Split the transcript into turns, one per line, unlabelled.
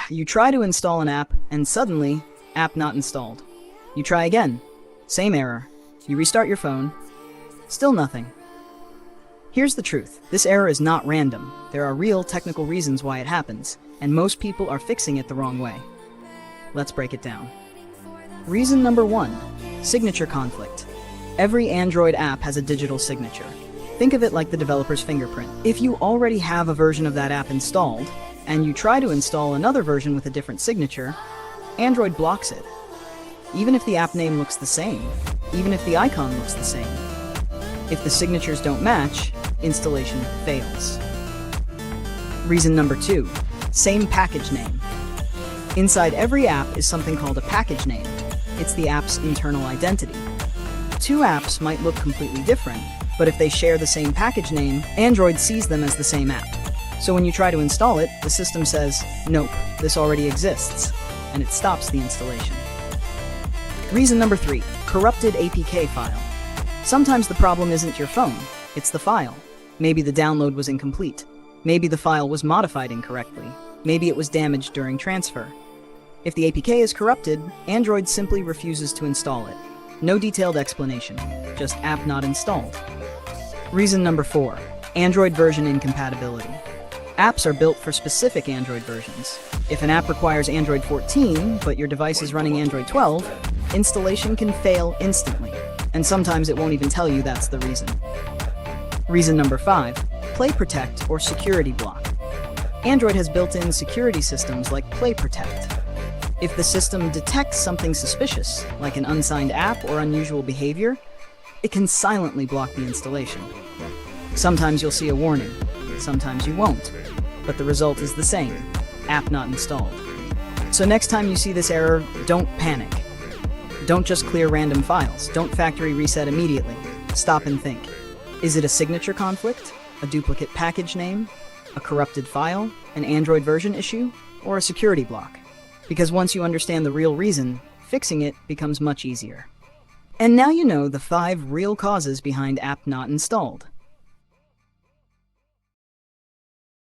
You try to install an app, and suddenly, app not installed. You try again. Same error. You restart your phone. Still nothing. Here's the truth. This error is not random. There are real technical reasons why it happens, and most people are fixing it the wrong way. Let's break it down. Reason number 1. Signature conflict. Every Android app has a digital signature. Think of it like the developer's fingerprint. If you already have a version of that app installed, and you try to install another version with a different signature, Android blocks it. Even if the app name looks the same, even if the icon looks the same. If the signatures don't match, installation fails. Reason number 2. Same package name. Inside every app is something called a package name. It's the app's internal identity. Two apps might look completely different, but if they share the same package name, Android sees them as the same app. So when you try to install it, the system says, nope, this already exists, and it stops the installation. Reason number 3. Corrupted APK file. Sometimes the problem isn't your phone, it's the file. Maybe the download was incomplete. Maybe the file was modified incorrectly. Maybe it was damaged during transfer. If the APK is corrupted, Android simply refuses to install it. No detailed explanation, just app not installed. Reason number 4. Android version incompatibility. Apps are built for specific Android versions. If an app requires Android 14, but your device is running Android 12, installation can fail instantly, and sometimes it won't even tell you that's the reason. Reason number 5. Play Protect or security block. Android has built-in security systems like Play Protect. If the system detects something suspicious, like an unsigned app or unusual behavior, it can silently block the installation. Sometimes you'll see a warning, sometimes you won't, but the result is the same, app not installed. So next time you see this error, don't panic. Don't just clear random files, don't factory reset immediately. Stop and think. Is it a signature conflict, a duplicate package name, a corrupted file, an Android version issue, or a security block? Because once you understand the real reason, fixing it becomes much easier. And now you know the 5 real causes behind app not installed.